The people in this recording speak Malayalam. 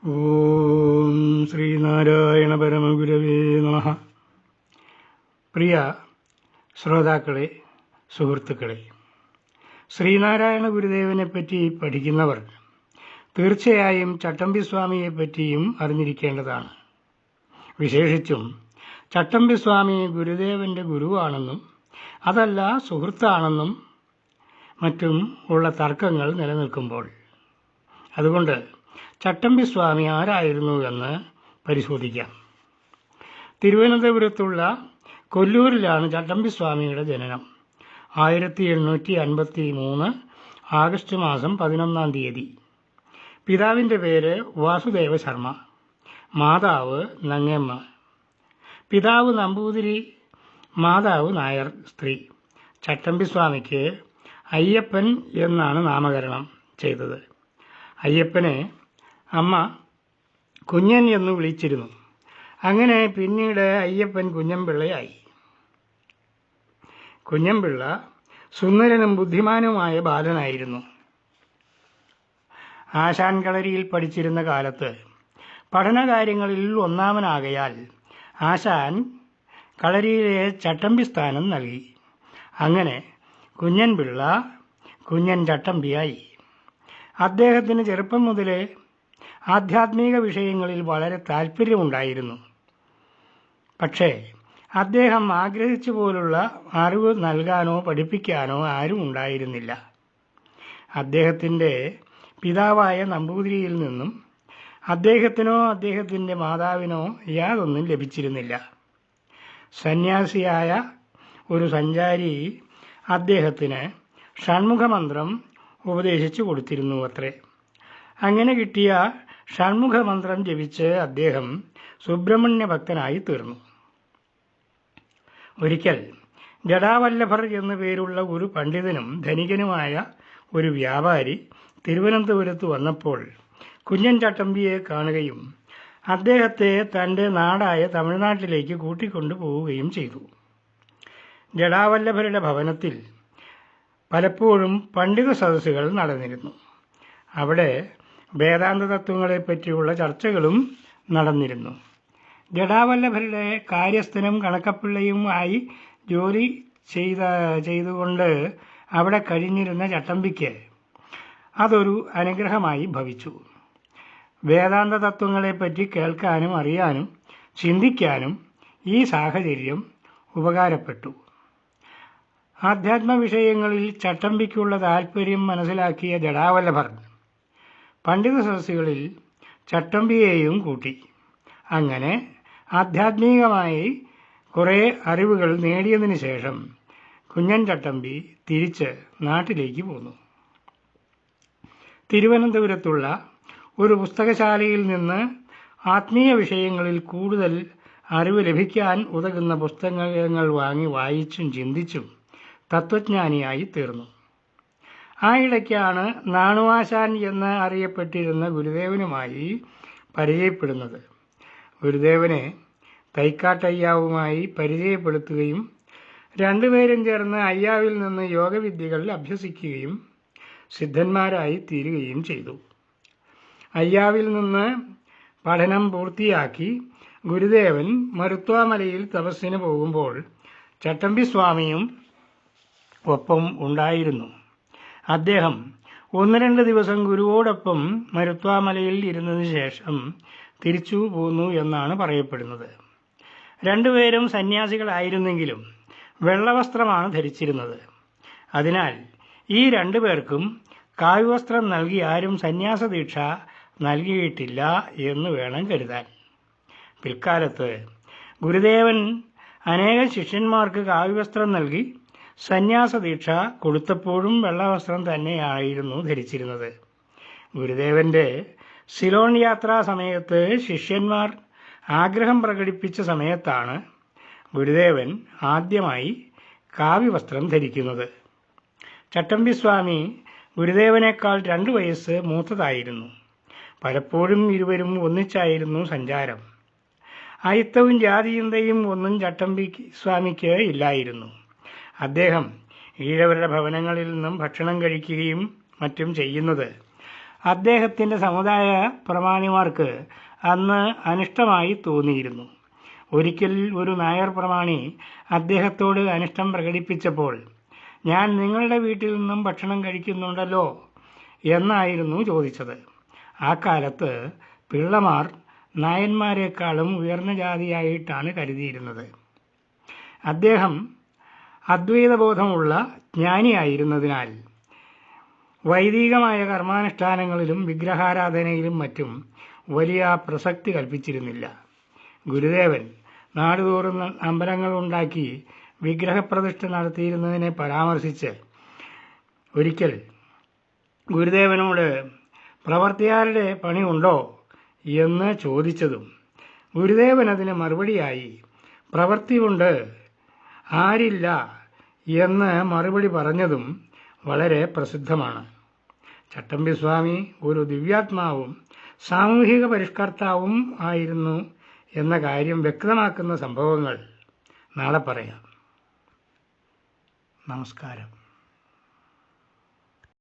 ഓം ശ്രീനാരായണ പരമഗുരവേ നമഃ. പ്രിയ ശ്രോതാക്കളെ, സുഹൃത്തുക്കളെ, ശ്രീനാരായണ ഗുരുദേവനെപ്പറ്റി പഠിക്കുന്നവർ തീർച്ചയായും ചട്ടമ്പിസ്വാമിയെപ്പറ്റിയും അറിഞ്ഞിരിക്കേണ്ടതാണ്. വിശേഷിച്ചും ചട്ടമ്പിസ്വാമി ഗുരുദേവൻ്റെ ഗുരുവാണെന്നും അതല്ല സുഹൃത്താണെന്നും മറ്റും ഉള്ള തർക്കങ്ങൾ നിലനിൽക്കുമ്പോൾ അതുകൊണ്ട് ചട്ടമ്പിസ്വാമി ആരായിരുന്നു എന്ന് പരിശോധിക്കാം. തിരുവനന്തപുരത്തുള്ള കൊല്ലൂരിലാണ് ചട്ടമ്പിസ്വാമിയുടെ ജനനം. 1853 ആഗസ്റ്റ് മാസം 11 തീയതി. പിതാവിൻ്റെ പേര് വാസുദേവ ശർമ്മ, മാതാവ് നങ്ങമ്മ. പിതാവ് നമ്പൂതിരി, മാതാവ് നായർ സ്ത്രീ. ചട്ടമ്പിസ്വാമിക്ക് അയ്യപ്പൻ എന്നാണ് നാമകരണം ചെയ്തത്. അയ്യപ്പനെ അമ്മ കുഞ്ഞൻ എന്ന് വിളിച്ചിരുന്നു. അങ്ങനെ പിന്നീട് അയ്യപ്പൻ കുഞ്ഞൻപിള്ളയായി. കുഞ്ഞൻപിള്ള സുന്ദരനും ബുദ്ധിമാനുമായ ബാലനായിരുന്നു. ആശാൻ കളരിയിൽ പഠിച്ചിരുന്ന കാലത്ത് പഠനകാര്യങ്ങളിൽ ഒന്നാമനാകയാൽ ആശാൻ കളരിയിലെ ചട്ടമ്പി സ്ഥാനം നൽകി. അങ്ങനെ കുഞ്ഞൻപിള്ള കുഞ്ഞൻ ചട്ടമ്പിയായി. അദ്ദേഹത്തിന് ചെറുപ്പം മുതലേ ആധ്യാത്മിക വിഷയങ്ങളിൽ വളരെ താല്പര്യമുണ്ടായിരുന്നു. പക്ഷേ അദ്ദേഹം ആഗ്രഹിച്ച പോലുള്ള അറിവ് നൽകാനോ പഠിപ്പിക്കാനോ ആരും ഉണ്ടായിരുന്നില്ല. അദ്ദേഹത്തിൻ്റെ പിതാവായ നമ്പൂതിരിയിൽ നിന്നും അദ്ദേഹത്തിനോ അദ്ദേഹത്തിൻ്റെ മാതാവിനോ യാതൊന്നും ലഭിച്ചിരുന്നില്ല. സന്യാസിയായ ഒരു സഞ്ചാരി അദ്ദേഹത്തിന് ഷൺമുഖമന്ത്രം ഉപദേശിച്ചു കൊടുത്തിരുന്നു അത്രേ. അങ്ങനെ കിട്ടിയ ഷൺമുഖമന്ത്രം ജപിച്ച് അദ്ദേഹം സുബ്രഹ്മണ്യ ഭക്തനായി തീർന്നു. ഒരിക്കൽ ജടാവല്ലഭർ എന്നു പേരുള്ള ഒരു പണ്ഡിതനും ധനികനുമായ ഒരു വ്യാപാരി തിരുവനന്തപുരത്ത് വന്നപ്പോൾ കുഞ്ഞൻ ചട്ടമ്പിയെ കാണുകയും അദ്ദേഹത്തെ തൻ്റെ നാടായ തമിഴ്നാട്ടിലേക്ക് കൂട്ടിക്കൊണ്ടു പോവുകയും ചെയ്തു. ജടാവല്ലഭരുടെ ഭവനത്തിൽ പലപ്പോഴും പണ്ഡിത സദസ്സുകൾ നടന്നിരുന്നു. അവിടെ വേദാന്ത തത്വങ്ങളെപ്പറ്റിയുള്ള ചർച്ചകളും നടന്നിരുന്നു. ജടാവല്ലഭരുടെ കാര്യസ്ഥനും കണക്കപ്പിള്ളയും ആയി ജോലി ചെയ്തുകൊണ്ട് അവിടെ കഴിഞ്ഞിരുന്ന ചട്ടമ്പിക്ക് അതൊരു അനുഗ്രഹമായി ഭവിച്ചു. വേദാന്ത തത്വങ്ങളെപ്പറ്റി കേൾക്കാനും അറിയാനും ചിന്തിക്കാനും ഈ സാഹചര്യം ഉപകാരപ്പെട്ടു. ആധ്യാത്മ വിഷയങ്ങളിൽ ചട്ടമ്പിക്കുള്ള താല്പര്യം മനസ്സിലാക്കിയ ജടാവല്ലഭർ പണ്ഡിത സദസ്സുകളിൽ ചട്ടമ്പിയെയും കൂട്ടി. അങ്ങനെ ആധ്യാത്മികമായി കുറേ അറിവുകൾ നേടിയതിനു ശേഷം കുഞ്ഞൻ ചട്ടമ്പി തിരിച്ച് നാട്ടിലേക്ക് പോന്നു. തിരുവനന്തപുരത്തുള്ള ഒരു പുസ്തകശാലയിൽ നിന്ന് ആത്മീയ വിഷയങ്ങളിൽ കൂടുതൽ അറിവ് ലഭിക്കാൻ ഉതകുന്ന പുസ്തകങ്ങൾ വാങ്ങി വായിച്ചും ചിന്തിച്ചും തത്വജ്ഞാനിയായി തീർന്നു. ആ ഇടയ്ക്കാണ് നാണുവാശാൻ എന്ന് അറിയപ്പെട്ടിരുന്ന ഗുരുദേവനുമായി പരിചയപ്പെടുന്നത്. ഗുരുദേവനെ തൈക്കാട്ടയ്യാവുമായി പരിചയപ്പെടുത്തുകയും രണ്ടുപേരും ചേർന്ന് അയ്യാവിൽ നിന്ന് യോഗവിദ്യകൾ അഭ്യസിക്കുകയും സിദ്ധന്മാരായി തീരുകയും ചെയ്തു. അയ്യാവിൽ നിന്ന് പഠനം പൂർത്തിയാക്കി ഗുരുദേവൻ മരുത്വാമലയിൽ തപസ്സിന് പോകുമ്പോൾ ചട്ടമ്പിസ്വാമിയും ഒപ്പം ഉണ്ടായിരുന്നു. അദ്ദേഹം 1-2 ദിവസം ഗുരുവോടൊപ്പം മരുത്വാമലയിൽ ഇരുന്നതിന് ശേഷം തിരിച്ചു പോന്നു എന്നാണ് പറയപ്പെടുന്നത്. രണ്ടുപേരും സന്യാസികളായിരുന്നെങ്കിലും വെള്ളവസ്ത്രമാണ് ധരിച്ചിരുന്നത്. അതിനാൽ ഈ രണ്ടുപേർക്കും കാവ്യവസ്ത്രം നൽകി ആരും സന്യാസദീക്ഷ നൽകിയിട്ടില്ല എന്ന് വേണം കരുതാൻ. പിൽക്കാലത്ത് ഗുരുദേവൻ അനേകം ശിഷ്യന്മാർക്ക് കാവ്യവസ്ത്രം നൽകി സന്യാസദീക്ഷ കൊടുത്തപ്പോഴും വെള്ളവസ്ത്രം തന്നെയായിരുന്നു ധരിച്ചിരുന്നത്. ഗുരുദേവൻ്റെ സിലോൺ യാത്രാ സമയത്ത് ശിഷ്യന്മാർ ആഗ്രഹം പ്രകടിപ്പിച്ച സമയത്താണ് ഗുരുദേവൻ ആദ്യമായി കാവ്യവസ്ത്രം ധരിക്കുന്നത്. ചട്ടമ്പിസ്വാമി ഗുരുദേവനേക്കാൾ 2 വയസ്സ് മൂത്തതായിരുന്നു. പലപ്പോഴും ഇരുവരും ഒന്നിച്ചായിരുന്നു സഞ്ചാരം. അയിത്തവും ജാതിചിന്തയും ഒന്നും ചട്ടമ്പിസ്വാമിക്ക് ഇല്ലായിരുന്നു. അദ്ദേഹം ഈഴവരുടെ ഭവനങ്ങളിൽ നിന്നും ഭക്ഷണം കഴിക്കുകയും മറ്റും ചെയ്യുന്നത് അദ്ദേഹത്തിൻ്റെ സമുദായ പ്രമാണിമാർക്ക് അന്ന് അനിഷ്ടമായി തോന്നിയിരുന്നു. ഒരിക്കൽ ഒരു നായർ പ്രമാണി അദ്ദേഹത്തോട് അനിഷ്ടം പ്രകടിപ്പിച്ചപ്പോൾ, ഞാൻ നിങ്ങളുടെ വീട്ടിൽ നിന്നും ഭക്ഷണം കഴിക്കുന്നുണ്ടല്ലോ എന്നായിരുന്നു ചോദിച്ചത്. ആ കാലത്ത് പിള്ളമാർ നായന്മാരെക്കാളും ഉയർന്ന ജാതിയായിട്ടാണ് കരുതിയിരുന്നത്. അദ്ദേഹം അദ്വൈതബോധമുള്ള ജ്ഞാനിയായിരുന്നതിനാൽ വൈദികമായ കർമാനുഷ്ഠാനങ്ങളിലും വിഗ്രഹാരാധനയിലും മറ്റും വലിയ പ്രസക്തി കൽപ്പിച്ചിരുന്നില്ല. ഗുരുദേവൻ നാടുതോറും അമ്പലങ്ങൾ ഉണ്ടാക്കി വിഗ്രഹപ്രതിഷ്ഠ നടത്തിയിരുന്നതിനെ പരാമർശിച്ച് ഒരിക്കൽ ഗുരുദേവനോട് പ്രവർത്തിയാരുടെ പണി ഉണ്ടോ എന്ന് ചോദിച്ചതും ഗുരുദേവൻ അതിന് മറുപടിയായി പ്രവൃത്തി കൊണ്ട് ആരില്ല എന്ന് മറുപടി പറഞ്ഞതും വളരെ പ്രസിദ്ധമാണ്. ചട്ടമ്പിസ്വാമി ഒരു ദിവ്യാത്മാവും സാമൂഹിക പരിഷ്കർത്താവും ആയിരുന്നു എന്ന കാര്യം വ്യക്തമാക്കുന്ന സംഭവങ്ങൾ നാളെ പറയാം. നമസ്കാരം.